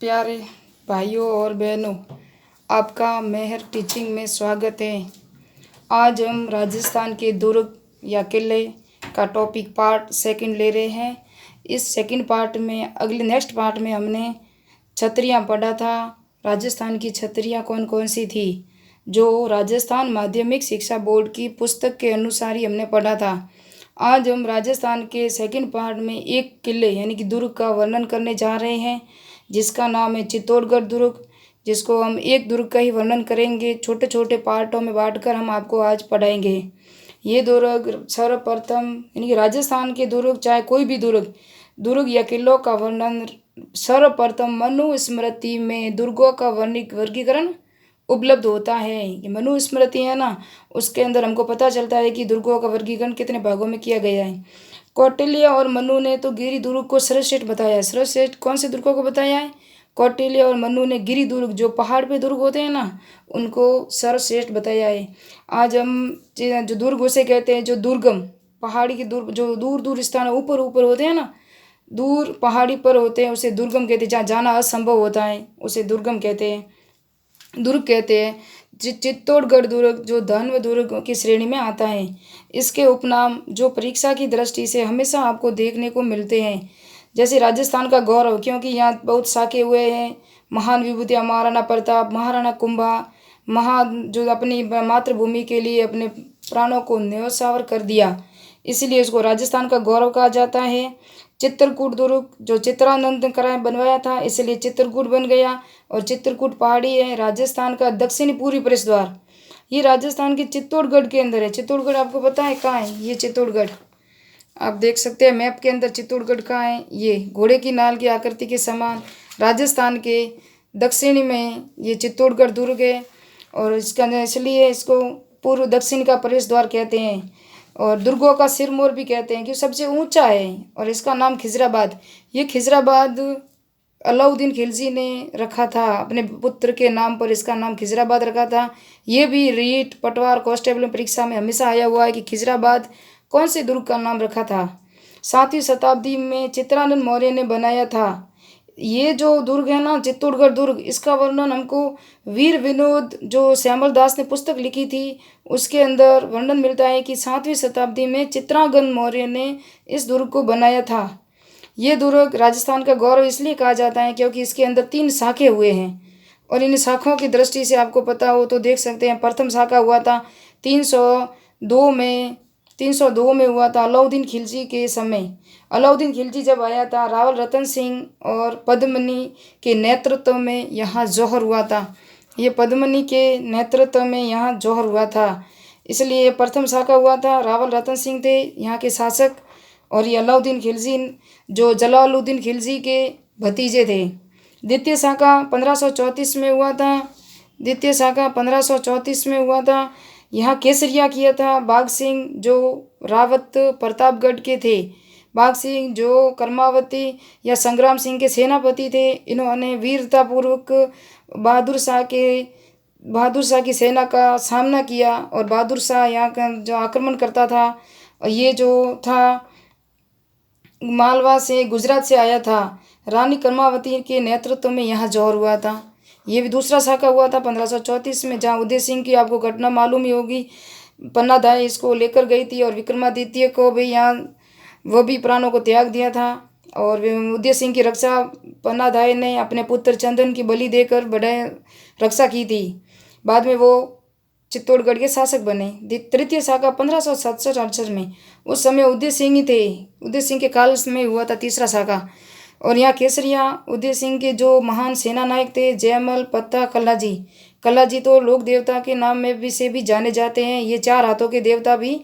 प्यारे भाइयों और बहनों, आपका मेहर टीचिंग में स्वागत है। आज हम राजस्थान के दुर्ग या किले का टॉपिक पार्ट सेकंड ले रहे हैं। इस सेकंड पार्ट में नेक्स्ट पार्ट में हमने छतरियाँ पढ़ा था। राजस्थान की छतरियाँ कौन कौन सी थी, जो राजस्थान माध्यमिक शिक्षा बोर्ड की पुस्तक के अनुसार ही हमने पढ़ा था। आज हम राजस्थान के सेकंड पार्ट में एक किले यानी कि दुर्ग का वर्णन करने जा रहे हैं, जिसका नाम है चित्तौड़गढ़ दुर्ग, जिसको हम एक दुर्ग का ही वर्णन करेंगे। छोटे छोटे पार्टों में बांटकर हम आपको आज पढ़ाएंगे। ये दुर्ग सर्वप्रथम यानी कि राजस्थान के दुर्ग, चाहे कोई भी दुर्ग या किलों का वर्णन सर्वप्रथम मनुस्मृति में दुर्गों का वर्गीकरण उपलब्ध होता है। ये मनुस्मृति है ना, उसके अंदर हमको पता चलता है कि दुर्गों का वर्गीकरण कितने भागों में किया गया है। कौटिल्य और मनु ने तो गिरि दुर्ग को सर्वश्रेष्ठ बताया है। सर्वश्रेष्ठ कौन से दुर्गों को बताया है? कौटिल्य और मनु ने गिरि दुर्ग, जो पहाड़ पे दुर्ग होते हैं ना, उनको सर्वश्रेष्ठ बताया है। आज हम जो दुर्ग उसे कहते हैं जो दुर्गम पहाड़ी के दुर्ग, जो दूर दूर स्थान ऊपर ऊपर होते हैं ना, दूर पहाड़ी पर होते हैं, उसे दुर्गम कहते हैं। जहाँ जाना असंभव होता है उसे दुर्ग कहते हैं। चित्तौड़गढ़ दुर्ग जो धन्व दुर्ग की श्रेणी में आता है। इसके उपनाम जो परीक्षा की दृष्टि से हमेशा आपको देखने को मिलते हैं, जैसे राजस्थान का गौरव, क्योंकि यहाँ बहुत साके हुए हैं महान विभूतियाँ, महाराणा प्रताप, महाराणा कुंभा, जो अपनी मातृभूमि के लिए अपने प्राणों को न्योछावर कर दिया, इसलिए उसको राजस्थान का गौरव कहा जाता है। चित्रकूट दुर्ग जो चित्रानंद कराए बनवाया था, इसलिए चित्रकूट बन गया। और चित्रकूट पहाड़ी है राजस्थान का दक्षिणी पूर्वी प्रवेश द्वार। ये राजस्थान के चित्तौड़गढ़ के अंदर है। चित्तौड़गढ़ आपको पता है कहाँ है? ये चित्तौड़गढ़ आप देख सकते हैं मैप के अंदर। चित्तौड़गढ़ कहाँ है? ये घोड़े की नाल की आकृति के समान राजस्थान के दक्षिणी में ये चित्तौड़गढ़ दुर्ग है। और इसका इसलिए इसको पूर्व दक्षिण का प्रवेश द्वार कहते हैं, और दुर्गों का सिरमौर भी कहते हैं, क्योंकि सबसे ऊंचा है। और इसका नाम खिजराबाद, ये खिजराबाद अलाउद्दीन खिलजी ने रखा था अपने पुत्र के नाम पर, इसका नाम खिजराबाद रखा था। ये भी रीट, पटवार, कांस्टेबल परीक्षा में हमेशा आया हुआ है कि खिजराबाद कौन से दुर्ग का नाम रखा था। 7वीं शताब्दी में चित्रानंद मौर्य ने बनाया था। ये जो दुर्ग है ना चित्तौड़गढ़ दुर्ग, इसका वर्णन हमको वीर विनोद जो श्यामल दास ने पुस्तक लिखी थी उसके अंदर वर्णन मिलता है कि 7वीं शताब्दी में चित्रांगद मौर्य ने इस दुर्ग को बनाया था। ये दुर्ग राजस्थान का गौरव इसलिए कहा जाता है क्योंकि इसके अंदर 3 शाखे हुए हैं, और इन शाखाओं की दृष्टि से आपको पता हो तो देख सकते हैं। प्रथम शाखा हुआ था 302 में हुआ था अलाउद्दीन खिलजी के समय। अलाउद्दीन खिलजी जब आया था, रावल रतन सिंह और पद्मनी के नेतृत्व में यहाँ जौहर हुआ था। ये पद्मनी के नेतृत्व में यहाँ जौहर हुआ था, इसलिए प्रथम शाखा हुआ था। रावल रतन सिंह थे यहाँ के शासक, और ये अलाउद्दीन खिलजी जो जलालुद्दीन खिलजी के भतीजे थे। द्वितीय शाखा 1534 में हुआ था। यहाँ केसरिया किया था बाघ सिंह, जो रावत प्रतापगढ़ के थे। बाघ सिंह जो कर्मावती या संग्राम सिंह के सेनापति थे, इन्होंने वीरतापूर्वक बहादुर शाह की सेना का सामना किया, और बहादुर शाह यहाँ का जो आक्रमण करता था, और ये जो था मालवा से, गुजरात से आया था। रानी कर्मावती के नेतृत्व में यहाँ जौहर हुआ था। ये भी दूसरा शाखा हुआ था 1534 में, जहाँ उदय सिंह की आपको घटना मालूम ही होगी। पन्ना दाई इसको लेकर गई थी, और विक्रमादित्य को भी यहाँ वो भी प्राणों को त्याग दिया था। और उदय सिंह की रक्षा पन्ना दाई ने अपने पुत्र चंदन की बलि देकर रक्षा की थी। बाद में वो चित्तौड़गढ़ के शासक बने। तृतीय शाखा 1567-68 में, उस समय उदय सिंह ही थे। उदय सिंह के काल में हुआ था तीसरा शाखा। और यहाँ केसरिया उदय सिंह के जो महान सेना नायक थे, जयमल, पत्ता, कल्लाजी तो लोक देवता के नाम में भी से भी जाने जाते हैं। ये 4 हाथों के देवता भी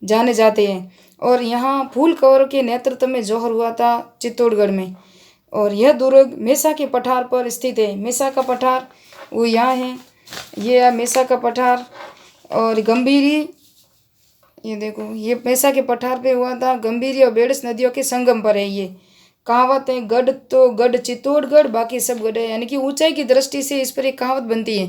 जाने जाते हैं। और यहाँ फूल कंवर के नेतृत्व में जौहर हुआ था चित्तौड़गढ़ में। और यह दुर्ग मेसा के पठार पर स्थित है। मेसा का पठार वो यहाँ है, ये है मेसा का पठार। और गंभीरी, ये देखो, ये मेसा के पठार पे हुआ था। गंभीरी और बेड़स नदियों के संगम पर है। ये कहावत है, गढ़ तो गढ़ चित्तौड़गढ़, बाकी सब गढ़ है। यानी कि ऊंचाई की दृष्टि से इस पर एक कहावत बनती है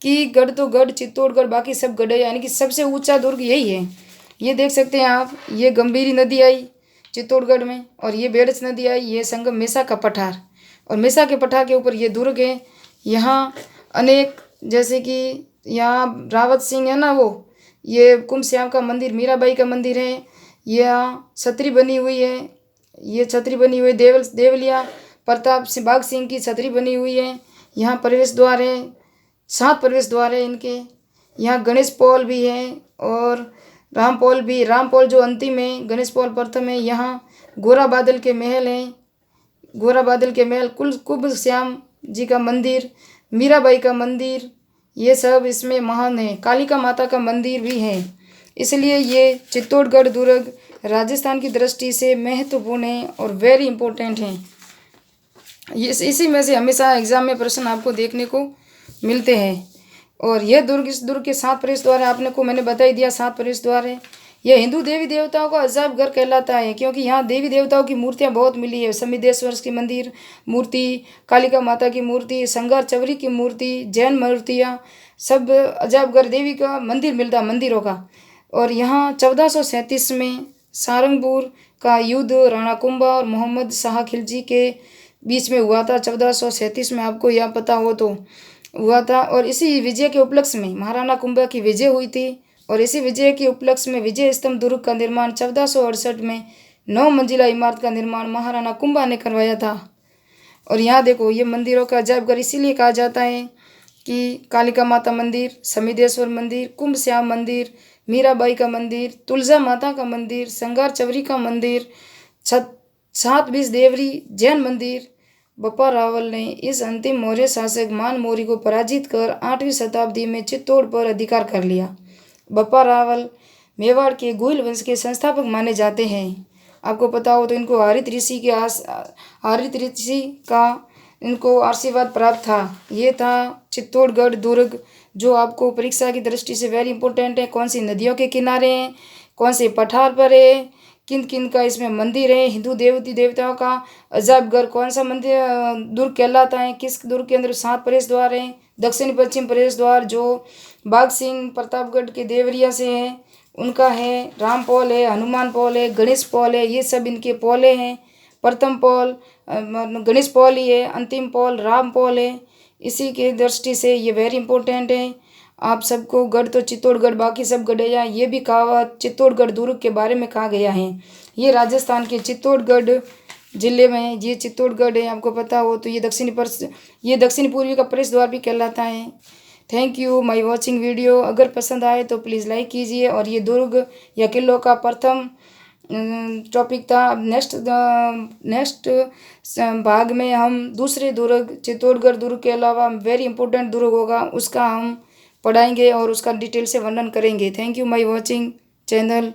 कि गढ़ तो गढ़ चित्तौड़गढ़, बाकी सब गढ़ है, यानी कि सबसे ऊंचा दुर्ग यही है। ये देख सकते हैं आप, ये गंभीरी नदी आई चित्तौड़गढ़ में, और ये बेड़स नदी आई, ये संगम मेसा का पठार। और मेसा के पठार के ऊपर ये दुर्ग है। यहाँ अनेक, जैसे कि यहाँ रावत सिंह है ना, वो ये कुंभ श्याम का मंदिर, मीराबाई का मंदिर है। यहाँ छतरी बनी हुई है, ये छतरी बनी हुई देवलिया प्रताप सिंह बाघ सिंह की छतरी बनी हुई है। यहाँ प्रवेश द्वार है, 7 प्रवेश द्वार है इनके। यहाँ गणेश पौल भी है और राम पौल जो अंतिम है, गणेश पौल प्रथम है। यहाँ गोरा बादल के महल हैं, गोरा बादल के महल, कुंभ श्याम जी का मंदिर, मीराबाई का मंदिर, ये सब इसमें महान है। कालिका माता का मंदिर भी है। इसलिए ये चित्तौड़गढ़ दुर्ग राजस्थान की दृष्टि से महत्वपूर्ण है और वेरी इम्पोर्टेंट है। इसी में से हमेशा एग्जाम में प्रश्न आपको देखने को मिलते हैं। और यह दुर्ग, इस दुर्ग के 7 प्रवेश द्वार है। आपने को मैंने बता ही दिया, 7 प्रवेश द्वार है। यह हिंदू देवी देवताओं का अजायब घर कहलाता है, क्योंकि यहाँ देवी देवताओं की मूर्तियाँ बहुत मिली है। समिदेश्वर की मंदिर मूर्ति, कालिका माता की मूर्ति, संगार चवरी की मूर्ति, जैन मूर्तियाँ, सब अजायब घर देवी का मंदिर मिलता, मंदिरों का। और यहाँ 1437 में सारंगपुर का युद्ध राणा कुंभा और मोहम्मद शाह खिलजी के बीच में हुआ था। 1437 में, आपको यह पता हो तो हुआ था। और इसी विजय के उपलक्ष्य में महाराणा कुंभा की विजय हुई थी। और इसी विजय के उपलक्ष्य में विजय स्तंभ दुर्ग का निर्माण 1468 में 9 मंजिला इमारत का निर्माण महाराणा कुंभा ने करवाया था। और यहाँ देखो, ये मंदिरों का अजायब घर इसीलिए कहा जाता है कि कालिका माता मंदिर, समिदेश्वर मंदिर, कुंभ श्याम मंदिर, मीराबाई का मंदिर, तुलजा माता का मंदिर, संगार चवरी का मंदिर, 7 देवरी जैन मंदिर। बप्पा रावल ने इस अंतिम मौर्य शासक मान मौर्य को पराजित कर 8वीं शताब्दी में चित्तौड़ पर अधिकार कर लिया। बप्पा रावल मेवाड़ के गोइल वंश के संस्थापक माने जाते हैं। आपको पता हो तो इनको हरित ऋषि का इनको आशीर्वाद प्राप्त था। ये था चित्तौड़गढ़ दुर्ग, जो आपको परीक्षा की दृष्टि से वेरी इंपॉर्टेंट है। कौन सी नदियों के किनारे हैं, कौन से पठार पर है, किन किन का इसमें मंदिर है, हिंदू देवताओं का अजायब घर कौन सा मंदिर दुर्ग कहलाता है, किस दुर्ग के अंदर 7 प्रवेश द्वार हैं। दक्षिण पश्चिम प्रवेश द्वार जो बाघ सिंह प्रतापगढ़ के देवरिया से है उनका है। राम पौल है, हनुमान पौल है, गणेश पौल है, ये सब इनके पौले हैं। प्रथम पौल गणेश पौल ही है, अंतिम पौल राम पौल है। इसी के दृष्टि से ये वेरी इंपॉर्टेंट है। आप सबको गढ़ तो चित्तौड़गढ़, बाकी सब गढ़ेया, ये भी कहा चित्तौड़गढ़ दुर्ग के बारे में कहा गया है। ये राजस्थान के चित्तौड़गढ़ जिले में है। ये चित्तौड़गढ़ है, आपको पता हो तो ये दक्षिण पूर्वी का प्रवेश द्वार भी कहलाता है। Thank you my watching video. अगर पसंद आए तो प्लीज़ लाइक कीजिए। और ये दुर्ग या किलों का प्रथम टॉपिक था। नेक्स्ट भाग में हम दूसरे दुर्ग, चित्तौड़गढ़ दुर्ग के अलावा वेरी इंपॉर्टेंट दुर्ग होगा, उसका हम पढ़ाएंगे और उसका डिटेल से वर्णन करेंगे। Thank you my watching channel.